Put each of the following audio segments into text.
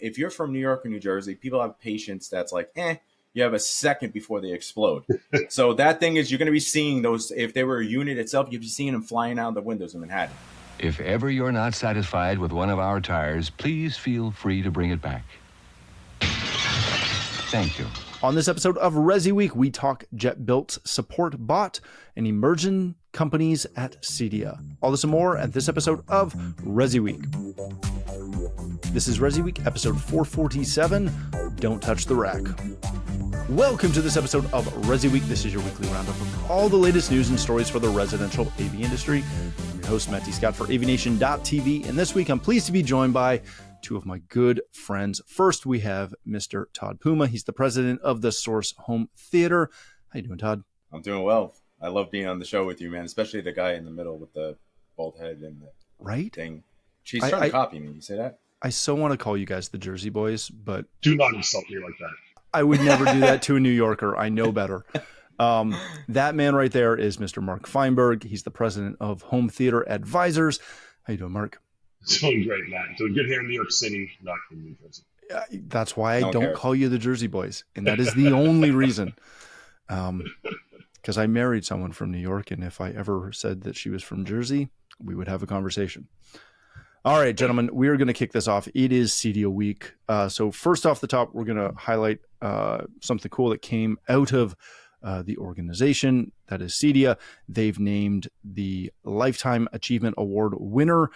if you're from New York or New Jersey, people have patience that's like, you have a second before they explode. So that thing is, you're going to be seeing those. If they were a unit itself, you'd be seeing them flying out the windows in Manhattan. If ever you're not satisfied with one of our tires, please feel free to bring it back. Thank you. On this episode of ResiWeek, we talk Jetbuilt support bot and emerging companies at CEDIA. All this and more at this episode of ResiWeek. This is ResiWeek, episode 447, Don't Touch the Rack. Welcome to this episode of ResiWeek. This is your weekly roundup of all the latest news and stories for the residential AV industry. I'm your host, Matty Scott for AVNation.tv, and this week I'm pleased to be joined by two of my good friends. First, we have Mr. Todd Puma. He's the president of the Source Home Theater. How you doing, Todd? I'm doing well. I love being on the show with you, man, especially the guy in the middle with the bald head and the thing. She's trying to copy me. You say that? I so want to call you guys the Jersey Boys, but... Do not insult me like that. I would never do that to a New Yorker. I know better. That man right there is Mr. Mark Feinberg. He's the president of Home Theater Advisors. How you doing, Mark? Doing great, Matt. Doing good here in New York City, not in New Jersey. That's why I don't call you the Jersey Boys. And that is the only reason. Because I married someone from New York, and if I ever said that she was from Jersey, we would have a conversation. All right, gentlemen, we are going to kick this off. It is CEDIA week. So first off the top, we're going to highlight something cool that came out of the organization, that is CEDIA. They've named the Lifetime Achievement Award winner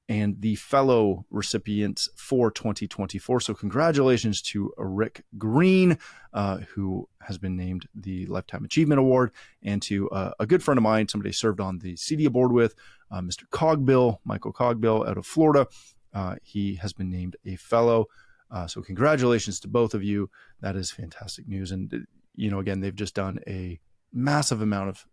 and the fellow recipients for 2024. So congratulations to Rick Green, who has been named the Lifetime Achievement Award, and to a good friend of mine, somebody I served on the CEDIA board with, Mr. Cogbill, Michael Cogbill out of Florida. He has been named a fellow. So congratulations to both of you. That is fantastic news. And, again, they've just done a massive amount of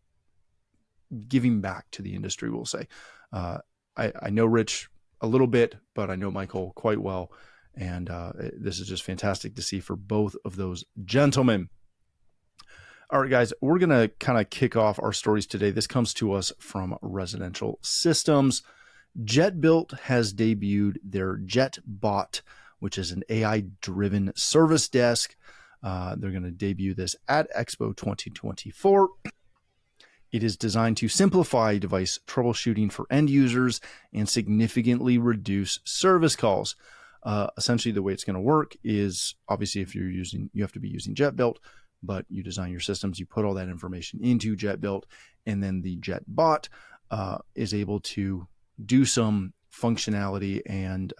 giving back to the industry, we'll say. I know Rich a little bit, but I know Michael quite well. And this is just fantastic to see for both of those gentlemen. All right, guys, we're going to kind of kick off our stories today. This comes to us from Residential Systems. Jetbuilt has debuted their JetBot, which is an AI-driven service desk. They're going to debut this at Expo 2024. It is designed to simplify device troubleshooting for end users and significantly reduce service calls. Essentially, the way it's going to work is, obviously, if you have to be using Jetbuilt, but you design your systems, you put all that information into Jetbuilt, and then the JetBot is able to do some functionality and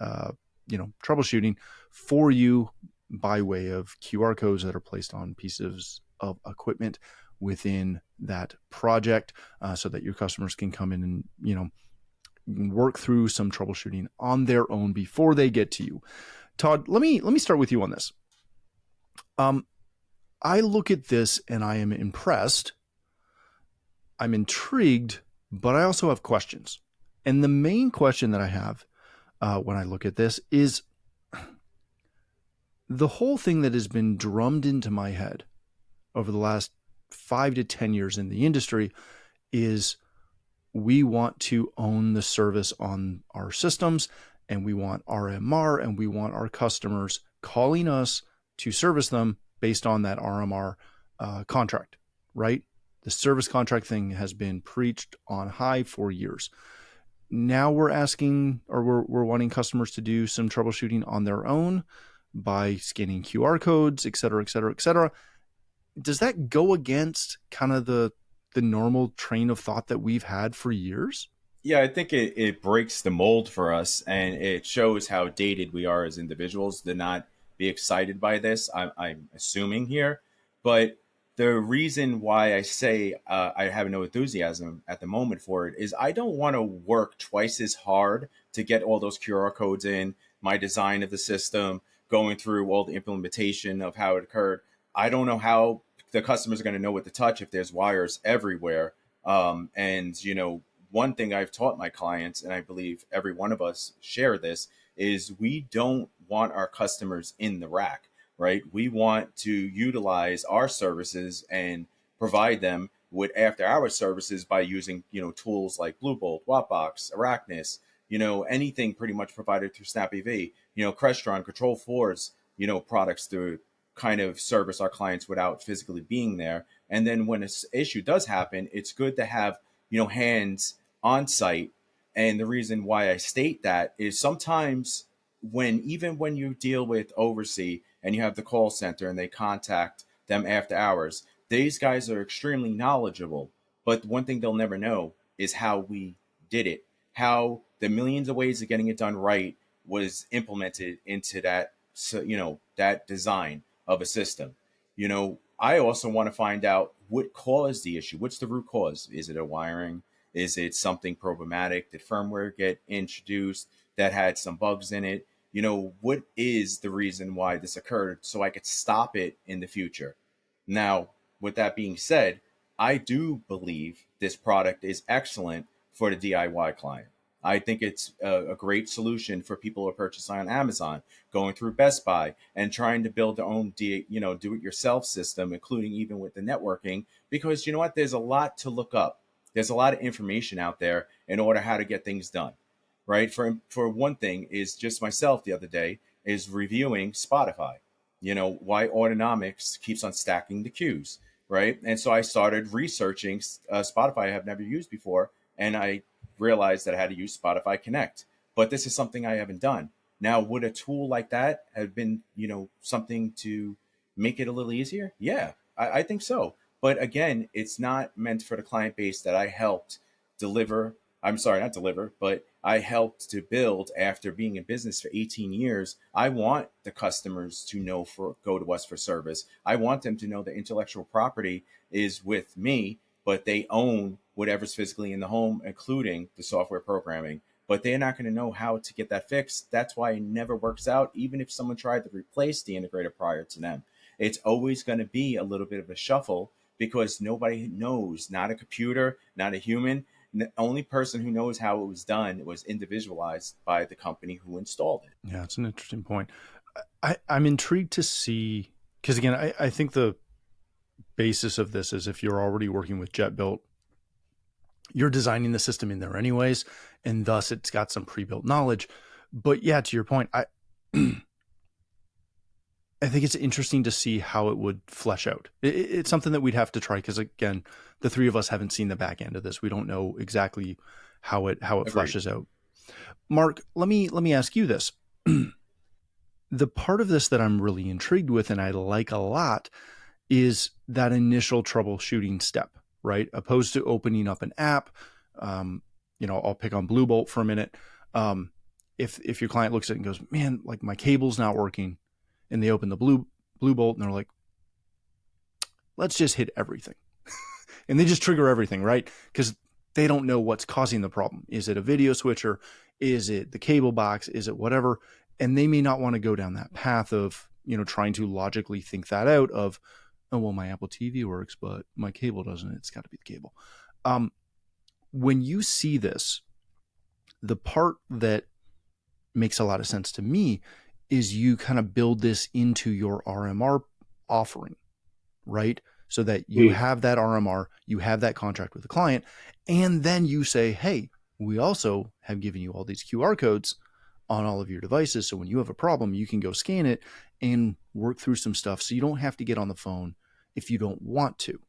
troubleshooting for you by way of QR codes that are placed on pieces of equipment within that project, so that your customers can come in and work through some troubleshooting on their own before they get to you. Todd, let me start with you on this. I look at this and I am impressed. I'm intrigued, but I also have questions. And the main question that I have when I look at this is the whole thing that has been drummed into my head over the last 5 to 10 years in the industry is we want to own the service on our systems, and we want RMR, and we want our customers calling us to service them based on that RMR contract, right? The service contract thing has been preached on high for years. Now we're asking, or we're wanting customers to do some troubleshooting on their own by scanning QR codes, et cetera, et cetera, et cetera. Does that go against kind of the normal train of thought that we've had for years? Yeah, I think it breaks the mold for us, and it shows how dated we are as individuals to not be excited by this. I'm assuming here, but the reason why I say I have no enthusiasm at the moment for it is I don't want to work twice as hard to get all those QR codes in, my design of the system, going through all the implementation of how it occurred. I don't know how the customers are going to know what to touch if there's wires everywhere. And, one thing I've taught my clients, and I believe every one of us share this, is we don't want our customers in the rack, right? We want to utilize our services and provide them with after hours services by using, tools like Bluebolt, Wattbox, Arachnus, anything pretty much provided through SnapEV Crestron, Control 4's, products to kind of service our clients without physically being there. And then when an issue does happen, it's good to have, hands on site. And the reason why I state that is sometimes even when you deal with oversea and you have the call center and they contact them after hours, these guys are extremely knowledgeable. But one thing they'll never know is how we did it, how the millions of ways of getting it done right was implemented into that, that design of a system. I also want to find out what caused the issue. What's the root cause? Is it a wiring? Is it something problematic? Did firmware get introduced that had some bugs in it? What is the reason why this occurred so I could stop it in the future? Now, with that being said, I do believe this product is excellent for the DIY client. I think it's a great solution for people who are purchasing on Amazon, going through Best Buy, and trying to build their own do-it-yourself system, including even with the networking. Because you know what? There's a lot to look up. There's a lot of information out there in order how to get things done, right? For one thing, is just myself the other day is reviewing Spotify. Why Autonomics keeps on stacking the queues, right? And so I started researching Spotify I have never used before, and I realized that I had to use Spotify Connect. But this is something I haven't done. Now, would a tool like that have been, something to make it a little easier? Yeah, I think so. But again, it's not meant for the client base that I helped deliver. I'm sorry, not deliver, but I helped to build after being in business for 18 years. I want the customers to go to us for service. I want them to know the intellectual property is with me, but they own whatever's physically in the home, including the software programming. But they're not going to know how to get that fixed. That's why it never works out, even if someone tried to replace the integrator prior to them. It's always going to be a little bit of a shuffle because nobody knows, not a computer, not a human. The only person who knows how it was done was individualized by the company who installed it. Yeah, it's an interesting point. I'm intrigued to see, because again, I think the basis of this is if you're already working with Jetbuilt, you're designing the system in there anyways, and thus it's got some pre-built knowledge. But yeah, to your point, I think it's interesting to see how it would flesh out. It's something that we'd have to try because, again, the three of us haven't seen the back end of this. We don't know exactly how it fleshes out. Mark, let me ask you this. The part of this that I'm really intrigued with and I like a lot is that initial troubleshooting step, right? Opposed to opening up an app. I'll pick on Blue Bolt for a minute. If your client looks at it and goes, man, like my cable's not working, and they open the Blue Bolt and they're like, let's just hit everything. And they just trigger everything, right? Because they don't know what's causing the problem. Is it a video switcher? Is it the cable box? Is it whatever? And they may not want to go down that path of, trying to logically think that out of, oh, well, my Apple TV works, but my cable doesn't. It's got to be the cable. When you see this, the part that makes a lot of sense to me is you kind of build this into your RMR offering, right? So that you have that RMR, you have that contract with the client, and then you say, hey, we also have given you all these QR codes on all of your devices. So when you have a problem, you can go scan it and work through some stuff. So you don't have to get on the phone if you don't want to.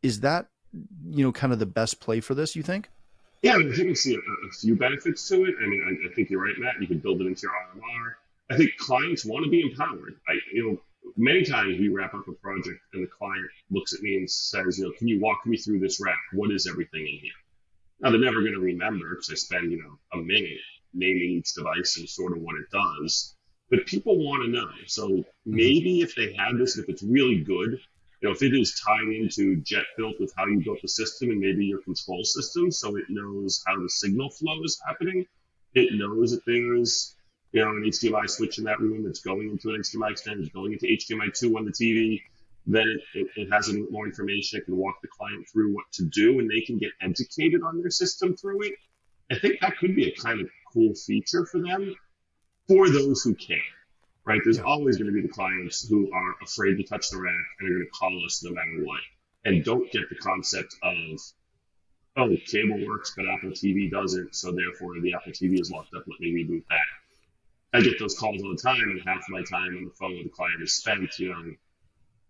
Is that, kind of the best play for this, you think? Yeah, I think you see a few benefits to it. I mean, I think you're right, Matt. You can build it into your RMR. I think clients want to be empowered. Many times we wrap up a project and the client looks at me and says, can you walk me through this rack? What is everything in here? Now, they're never going to remember because I spend, a minute naming each device and sort of what it does. But people want to know. So maybe if they have this, if it's really good, if it is tied into Jetbuilt with how you built the system and maybe your control system, so it knows how the signal flow is happening. It knows that there's, an HDMI switch in that room that's going into an HDMI extender, it's going into HDMI 2 on the TV. Then it has a little more information. It can walk the client through what to do, and they can get educated on their system through it. I think that could be a kind of cool feature for them, for those who can. Right? There's always going to be the clients who are afraid to touch the rack and are going to call us no matter what, and don't get the concept of, oh, cable works, but Apple TV doesn't, so therefore the Apple TV is locked up. Let me reboot that. I get those calls all the time, and half my time on the phone with the client is spent,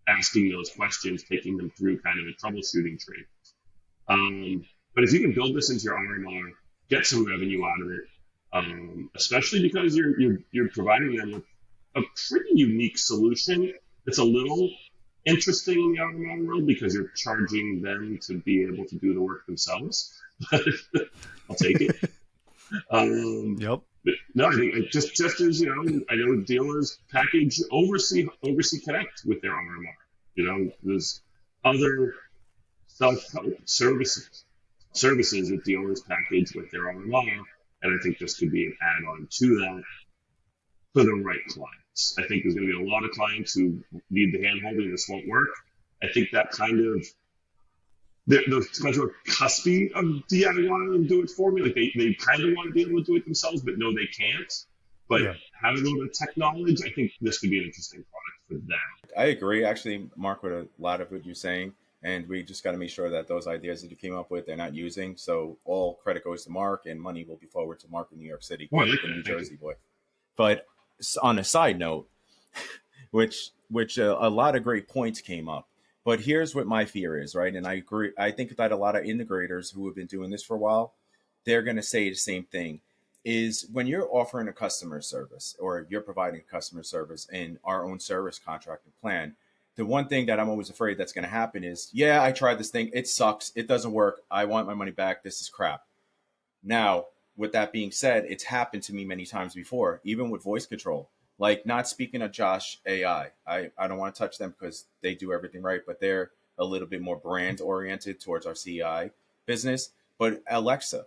asking those questions, taking them through kind of a troubleshooting tree. But if you can build this into your RMR, get some revenue out of it, especially because you're providing them with a pretty unique solution. It's a little interesting in the RMR world because you're charging them to be able to do the work themselves. I'll take it. Yep. But no, I think just as I know dealers package oversee Connect with their RMR. There's other self-help services that dealers package with their RMR, and I think this could be an add-on to that for the right clients. I think there's going to be a lot of clients who need the hand-holding. This won't work. I think that kind of those guys who are cuspy of DIY and do it for me. Like they kind of want to be able to do it themselves, but no, they can't. But having a little bit of tech knowledge, I think this could be an interesting product for them. I agree, actually, Mark, with a lot of what you're saying. And we just got to make sure that those ideas that you came up with, they're not using. So all credit goes to Mark, and money will be forward to Mark in New York City, Well, the New Jersey boy. But on a side note, which a lot of great points came up. But here's what my fear is, right? And I agree. I think that a lot of integrators who have been doing this for a while, they're going to say the same thing. Is when you're offering a customer service or you're providing customer service in our own service contracting plan, the one thing that I'm always afraid that's going to happen is, yeah, I tried this thing. It sucks. It doesn't work. I want my money back. This is crap. Now, with that being said, it's happened to me many times before, even with voice control. Like, not speaking of Josh AI. I don't want to touch them because they do everything right, but they're a little bit more brand oriented towards our CI business. But Alexa,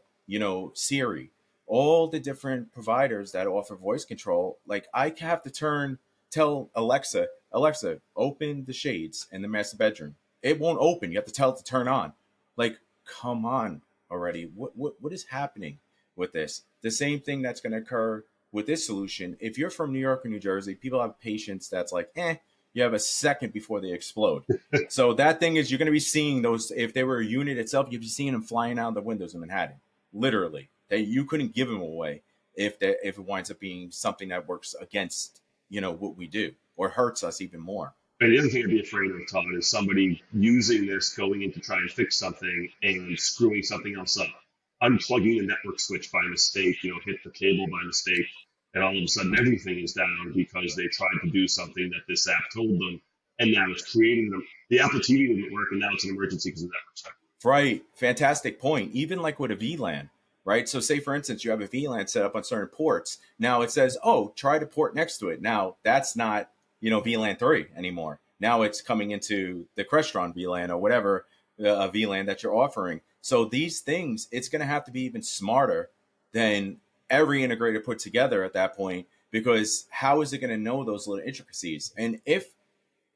Siri, all the different providers that offer voice control, like I have to tell Alexa, open the shades in the master bedroom. It won't open. You have to tell it to turn on. Like, come on already. What is happening with this? The same thing that's going to occur with this solution. If you're from New York or New Jersey, people have patience that's like, you have a second before they explode. So that thing is, you're going to be seeing those. If they were a unit itself, you'd be seeing them flying out the windows in Manhattan. Literally, that you couldn't give them away if it winds up being something that works against what we do or hurts us even more. And the other thing I'd be afraid of, Todd, is somebody using this, going in to try and fix something and screwing something else up, unplugging the network switch by mistake, hit the cable by mistake, and all of a sudden everything is down because they tried to do something that this app told them, and now it's creating them. The Apple TV didn't work, and now it's an emergency because of the network stuff. Right. Fantastic point. Even like with a VLAN, right? So say, for instance, you have a VLAN set up on certain ports. Now it says, try to port next to it. Now that's not, VLAN 3 anymore. Now it's coming into the Crestron VLAN or whatever VLAN that you're offering. So these things, it's going to have to be even smarter than every integrator put together at that point, because how is it going to know those little intricacies? And if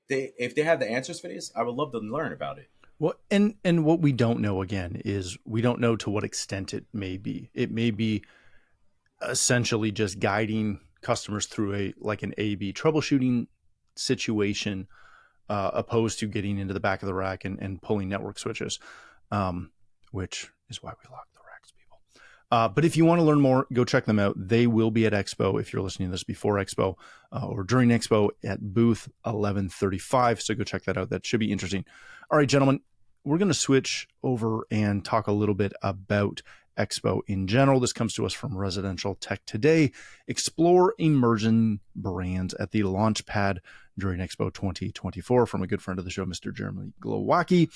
they have the answers for this, I would love to learn about it. Well, and what we don't know, again, is we don't know to what extent it may be. It may be essentially just guiding customers through an A/B troubleshooting situation, opposed to getting into the back of the rack and pulling network switches, which is why we lock the racks, people. But if you want to learn more, go check them out. They will be at Expo, if you're listening to this before Expo or during Expo, at booth 1135. So go check that out. That should be interesting. All right, gentlemen, we're going to switch over and talk a little bit about Expo in general. This comes to us from Residential Tech Today. Explore emerging brands at the Launchpad during Expo 2024, from a good friend of the show, Mr. Jeremy Glowacki.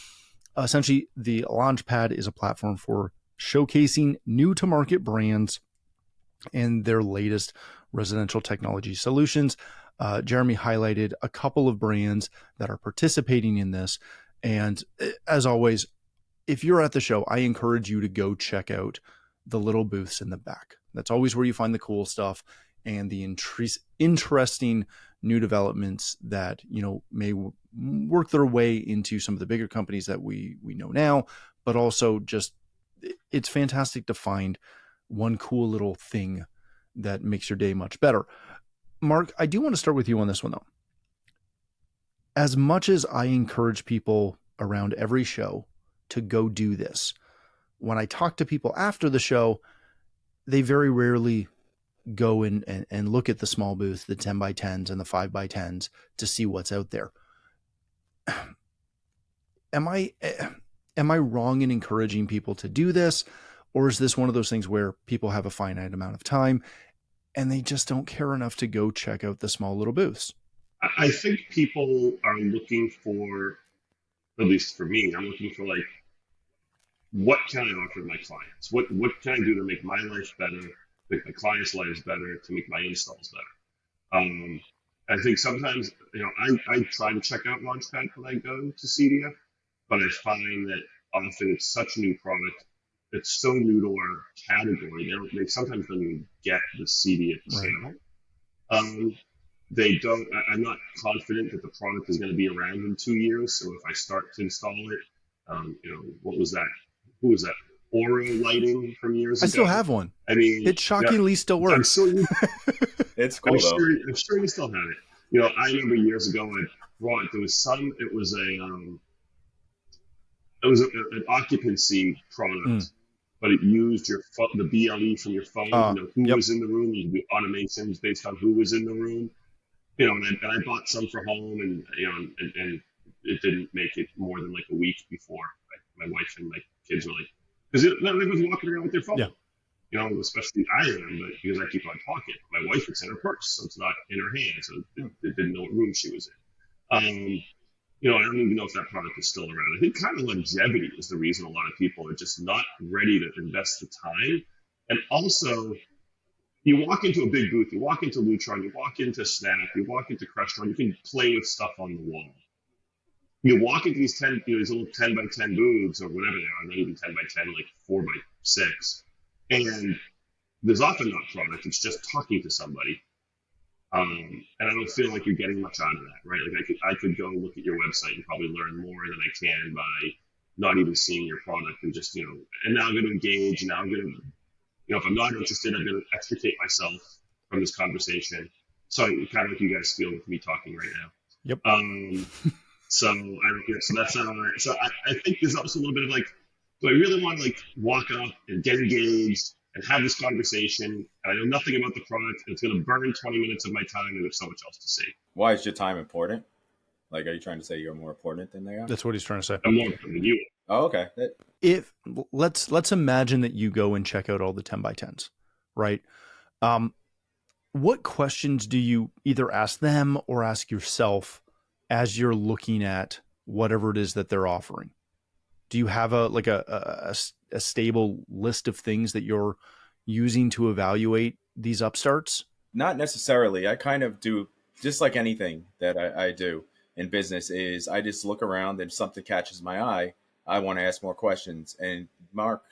Essentially, the Launchpad is a platform for showcasing new-to-market brands and their latest residential technology solutions. Jeremy highlighted a couple of brands that are participating in this. And as always, if you're at the show, I encourage you to go check out the little booths in the back. That's always where you find the cool stuff and the interesting new developments that, may work their way into some of the bigger companies that we know now, but also just, it's fantastic to find one cool little thing that makes your day much better. Mark, I do want to start with you on this one, though. As much as I encourage people around every show to go do this, when I talk to people after the show, they very rarely go in and look at the small booth, the 10 by 10s and the 5 by 10s to see what's out there. Am I wrong in encouraging people to do this? Or is this one of those things where people have a finite amount of time and they just don't care enough to go check out the small little booths? I think people are looking for, at least for me, I'm looking for like, what can I offer my clients? What can I do to make my life better, make my clients' lives better, to make my installs better? I think sometimes, I try to check out Launchpad when I go to CEDIA, but I find that often it's such a new product. It's so new to our category. They sometimes don't even get the CEDIA channel. They don't. I'm not confident that the product is going to be around in 2 years. So if I start to install it, what was that? Who was that? Oro lighting from years ago. I still have one. I mean, it shockingly still works. I'm sure it's cool though. I'm sure you still have it. I remember years ago I brought. There was some. It was an occupancy product, but it used the BLE from your phone. Who was in the room. You could do automations based on who was in the room. And I bought some for home, and it didn't make it more than like a week before my wife and my kids were like, because everyone's walking around with their phone. Yeah. Especially I am, but because I keep on talking. My wife, it's in her purse, so it's not in her hand, so it didn't know what room she was in. I don't even know if that product is still around. I think kind of longevity is the reason a lot of people are just not ready to invest the time. And also, you walk into a big booth, you walk into Lutron, you walk into Snap, you walk into Crestron, you can play with stuff on the wall. You walk into these these little 10 by 10 booths or whatever they are, not even 10 by 10, like 4 by 6. And there's often not product, it's just talking to somebody. And I don't feel like you're getting much out of that, right? Like I could go look at your website and probably learn more than I can by not even seeing your product and just, and now I'm going to engage, and now I'm going to, if I'm not interested, I'm going to extricate myself from this conversation. So kind of like you guys feel with me talking right now. Yep. So I don't care. So that's not all right. So I think there's also a little bit of like, do I really want to like walk up and get engaged and have this conversation? And I know nothing about the product, and it's going to burn 20 minutes of my time, and there's so much else to see. Why is your time important? Like, are you trying to say you're more important than they are? That's what he's trying to say. I'm more important than you are. Oh, okay. If let's imagine that you go and check out all the 10 by 10s, right? What questions do you either ask them or ask yourself as you're looking at whatever it is that they're offering? Do you have a stable list of things that you're using to evaluate these upstarts? Not necessarily. I kind of do, just like anything that I do in business, is I just look around, and if something catches my eye, I want to ask more questions. And Mark,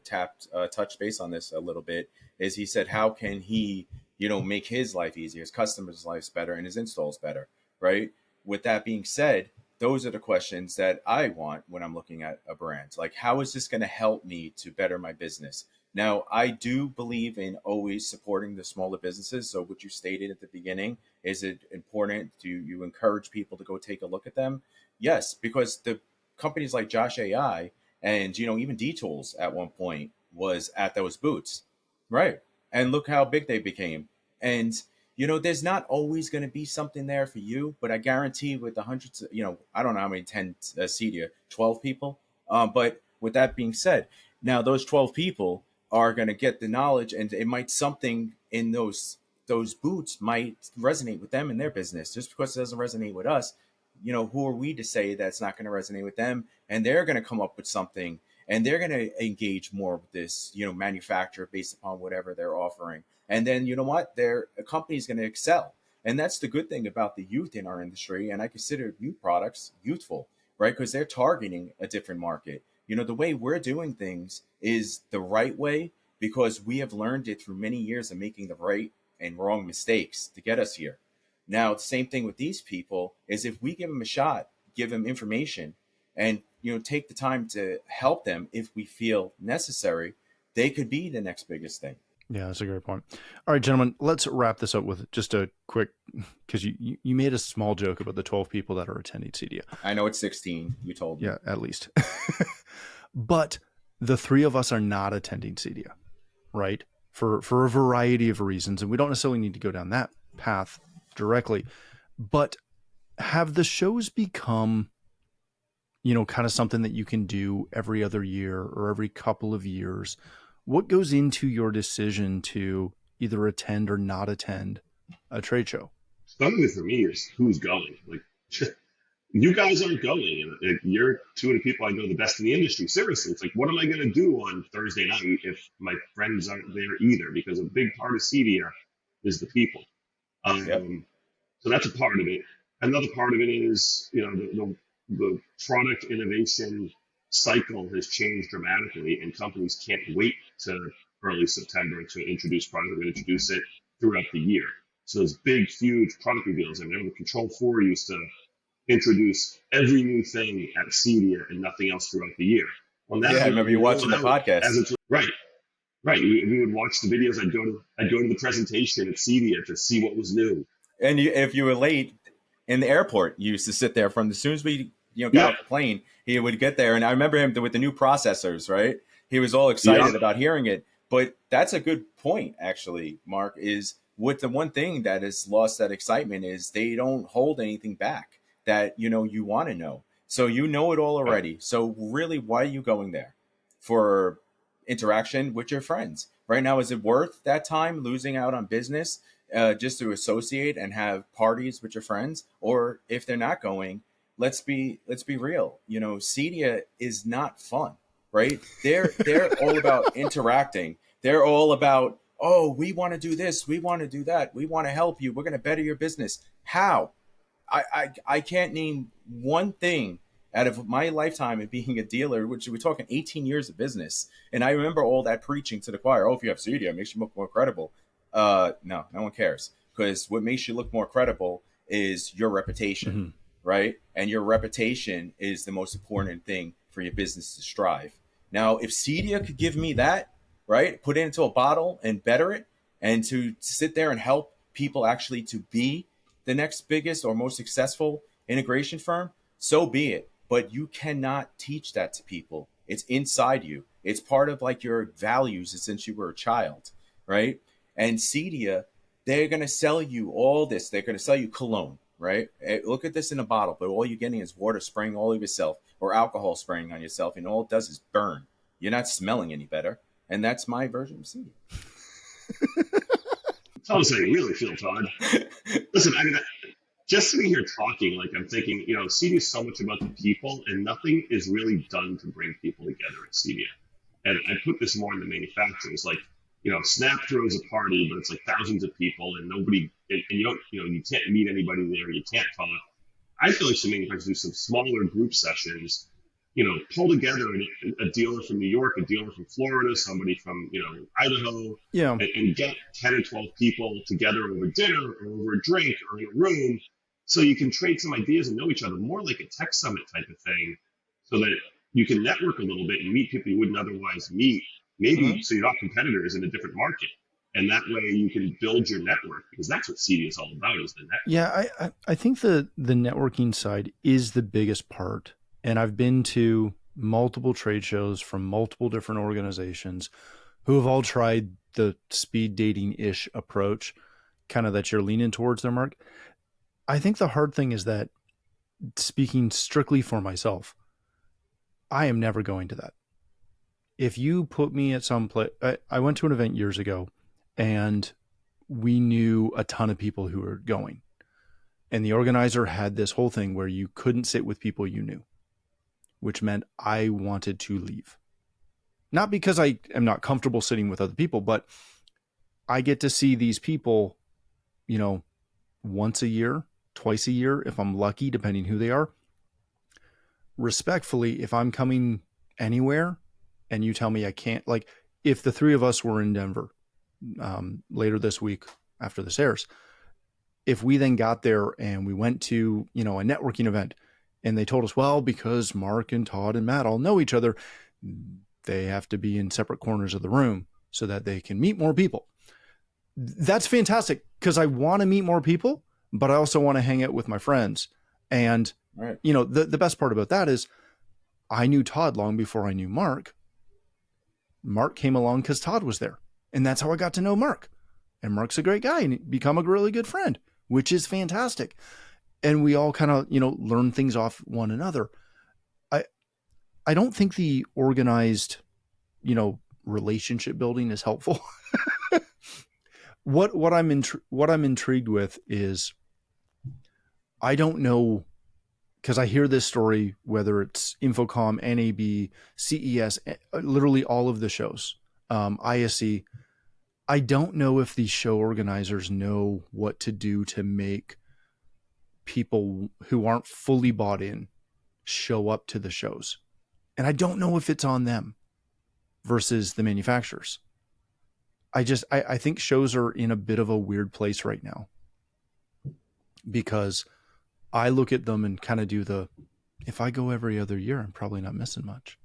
touched base on this a little bit, is he said, how can he, make his life easier, his customers' lives better, and his installs better, right? With that being said, those are the questions that I want when I'm looking at a brand. Like, how is this going to help me to better my business? Now, I do believe in always supporting the smaller businesses. So what you stated at the beginning, is it important to you encourage people to go take a look at them? Yes, because the companies like Josh AI and, even D-Tools at one point was at those booths, right? And look how big they became. And there's not always going to be something there for you, but I guarantee with the hundreds, I don't know how many 10 CEDIA, 12 people. But with that being said, now those 12 people are going to get the knowledge, and it might something in those boots might resonate with them in their business. Just because it doesn't resonate with us, who are we to say that's not going to resonate with them? And they're going to come up with something, and they're going to engage more with this, manufacturer based upon whatever they're offering. And then, their company is going to excel. And that's the good thing about the youth in our industry. And I consider new products youthful, right? Because they're targeting a different market. The way we're doing things is the right way, because we have learned it through many years of making the right and wrong mistakes to get us here. Now, the same thing with these people is, if we give them a shot, give them information, and, take the time to help them if we feel necessary, they could be the next biggest thing. Yeah, that's a great point. All right, gentlemen, let's wrap this up with just a quick, because you made a small joke about the 12 people that are attending CEDIA. I know it's 16. You told me. Yeah, at least. But the three of us are not attending CEDIA, right? for a variety of reasons. And we don't necessarily need to go down that path directly, but have the shows become, kind of something that you can do every other year or every couple of years? What goes into your decision to either attend or not attend a trade show? Some of it for me is who's going. Like, you guys aren't going, and you're two of the people I know the best in the industry. Seriously, it's like, what am I going to do on Thursday night if my friends aren't there either? Because a big part of CEDIA is the people. Yep. So that's a part of it. Another part of it is, the product innovation cycle has changed dramatically, and companies can't wait to early September to introduce product. They're going to introduce it throughout the year. So those big, huge product reveals. I remember Control 4 used to introduce every new thing at CEDIA and nothing else throughout the year. Well, now Yeah, I remember you watching the as podcast. it's right. Right. We would watch the videos. I'd go to the presentation at CEDIA to see what was new. And if you were late in the airport, you used to sit there from as soon as we got Yeah. off the plane. He would get there, and I remember him with the new processors. Right, he was all excited Yeah. about hearing it. But that's a good point, actually, Mark. Is what the one thing that has lost that excitement is they don't hold anything back that you want to know. So you know it all already. So really, why are you going there? For interaction with your friends. Right now, is it worth that time losing out on business just to associate and have parties with your friends? Or if they're not going, let's be real. CEDIA is not fun, right? They're all about interacting. They're all about, oh, we want to do this, we want to do that, we want to help you, we're going to better your business. How? I can't name one thing out of my lifetime of being a dealer, which we're talking 18 years of business. And I remember all that preaching to the choir. Oh, if you have CEDIA, it makes you look more credible. No one cares, because what makes you look more credible is your reputation, Mm-hmm. right? And your reputation is the most important thing for your business to strive. Now, if CEDIA could give me that, right, put it into a bottle and better it, and to sit there and help people actually to be the next biggest or most successful integration firm, so be it. But you cannot teach that to people. It's inside you. It's part of like your values since you were a child, right? And CEDIA, they're going to sell you all this. They're going to sell you cologne, right? Look at this in a bottle, but all you're getting is water spraying all over yourself or alcohol spraying on yourself, and all it does is burn. You're not smelling any better. And that's my version of CEDIA. That's how I really feel, Todd. Listen, I mean, just sitting here talking, like I'm thinking, CEDIA is so much about the people, and nothing is really done to bring people together at CEDIA. And I put this more in the manufacturers, like, Snap throws a party, but it's like thousands of people, and nobody, and you don't, you can't meet anybody there, you can't talk. I feel like some manufacturers do some smaller group sessions, pull together a dealer from New York, a dealer from Florida, somebody from, Idaho, Yeah. and get 10 or 12 people together over dinner or over a drink or in a room, so you can trade some ideas and know each other, more like a tech summit type of thing, so that you can network a little bit and meet people you wouldn't otherwise meet, maybe so you're not competitors in a different market. And that way you can build your network, because that's what CEDIA is all about, is the network. Yeah, I think the networking side is the biggest part. And I've been to multiple trade shows from multiple different organizations who have all tried the speed dating-ish approach, kind of that you're leaning towards there, Mark. I think the hard thing is that, speaking strictly for myself, I am never going to that. If you put me at some place, I went to an event years ago, and we knew a ton of people who were going. And the organizer had this whole thing where you couldn't sit with people you knew, which meant I wanted to leave. Not because I am not comfortable sitting with other people, but I get to see these people, once a year, twice a year, if I'm lucky, depending who they are. Respectfully, if I'm coming anywhere and you tell me I can't, like if the three of us were in Denver later this week after this airs, if we then got there and we went to, a networking event, and they told us, well, because Mark and Todd and Matt all know each other, they have to be in separate corners of the room so that they can meet more people. That's fantastic, because I want to meet more people, but I also want to hang out with my friends. And, Right. The best part about that is I knew Todd long before I knew Mark. Mark came along because Todd was there. And that's how I got to know Mark. And Mark's a great guy and become a really good friend, which is fantastic. And we all kind of, learn things off one another. I don't think the organized, relationship building is helpful. What I'm intrigued with is, I don't know, because I hear this story, whether it's Infocom, NAB, CES, literally all of the shows, ISE. I don't know if these show organizers know what to do to make people who aren't fully bought in show up to the shows. And I don't know if it's on them versus the manufacturers. I think shows are in a bit of a weird place right now, because I look at them and kind of do if I go every other year, I'm probably not missing much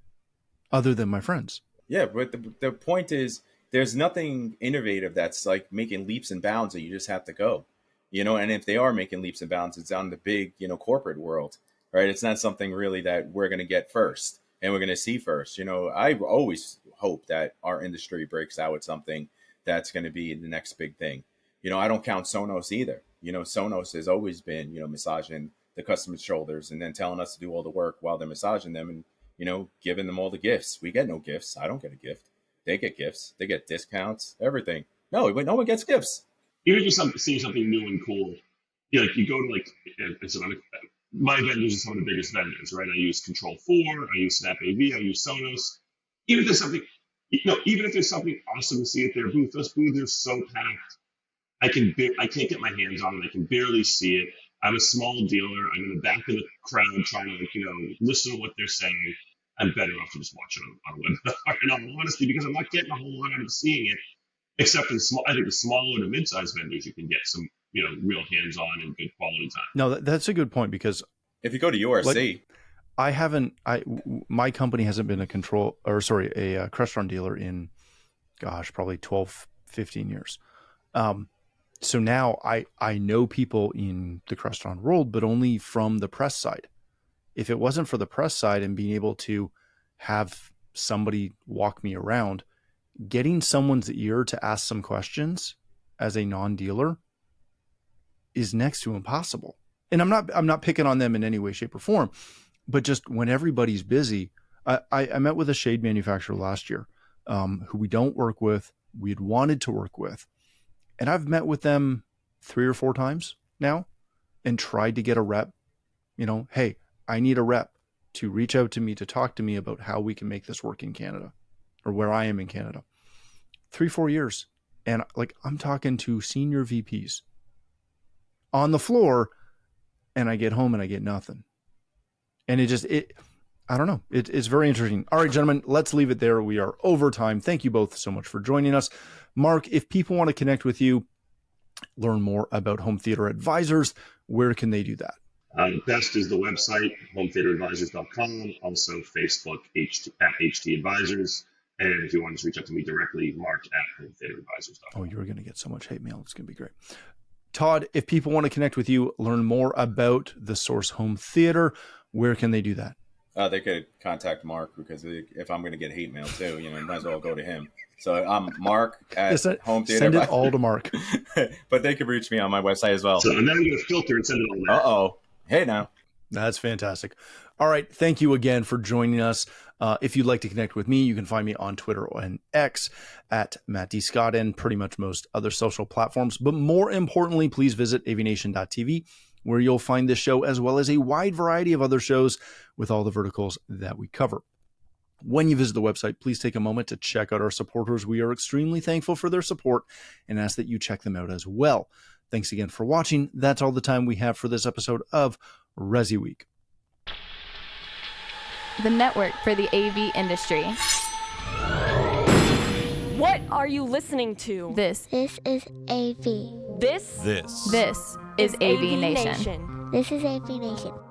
other than my friends. Yeah, but the point is, there's nothing innovative that's like making leaps and bounds that you just have to go, and if they are making leaps and bounds, it's on the big, corporate world, right? It's not something really that we're going to get first and we're going to see first. I always hope that our industry breaks out with something that's going to be the next big thing. I don't count Sonos either. Sonos has always been, massaging the customer's shoulders and then telling us to do all the work while they're massaging them and, giving them all the gifts. We get no gifts. I don't get a gift. They get gifts. They get discounts, everything. No one gets gifts. Even just seeing something new and cool. You go to my vendors are some of the biggest vendors, right? I use Control 4, I use Snap AV, I use Sonos. Even if there's something awesome to see at their booth, those booths are so packed. I can't get my hands on it. I can barely see it. I'm a small dealer. I'm in the back of the crowd trying to listen to what they're saying. I'm better off to just watch it on a webinar, in all honesty, because I'm not getting a whole lot out of seeing it, except in I think the smaller to mid-sized vendors, you can get some, real hands-on and good quality time. No, that's a good point, because if you go to URC, my company hasn't been a Crestron dealer in, probably 12, 15 years. So now I know people in the Crestron world, but only from the press side. If it wasn't for the press side and being able to have somebody walk me around, getting someone's ear to ask some questions as a non-dealer is next to impossible. And I'm not picking on them in any way, shape, or form, but just when everybody's busy, I met with a shade manufacturer last year, who we don't work with, we had wanted to work with. And I've met with them 3 or 4 times now and tried to get a rep, hey, I need a rep to reach out to me, to talk to me about how we can make this work in Canada, or where I am in Canada. 3-4 years. And I'm talking to senior VPs on the floor, and I get home and I get nothing. And I don't know. It's very interesting. All right, gentlemen, let's leave it there. We are over time. Thank you both so much for joining us. Mark, if people want to connect with you, learn more about Home Theater Advisors, where can they do that? The best is the website, hometheateradvisors.com, also Facebook at HT Advisors. And if you want to reach out to me directly, Mark at hometheateradvisors.com. Oh, you're going to get so much hate mail. It's going to be great. Todd, if people want to connect with you, learn more about the Source Home Theater, where can they do that? They could contact Mark, because if I'm going to get hate mail too, might as well go to him. So I'm Mark at Home Theater. Send it all to Mark. But they can reach me on my website as well. So I'm now going to filter and send it all there. Uh-oh. Hey, now. That's fantastic. All right. Thank you again for joining us. If you'd like to connect with me, you can find me on Twitter and X at Matt D. Scott, and pretty much most other social platforms. But more importantly, please visit AVNation.tv, where you'll find this show as well as a wide variety of other shows with all the verticals that we cover. When you visit the website, please take a moment to check out our supporters. We are extremely thankful for their support and ask that you check them out as well. Thanks again for watching. That's all the time we have for this episode of ResiWeek, the network for the AV industry. What are you listening to? This is AV. This is AVNation. This is AVNation.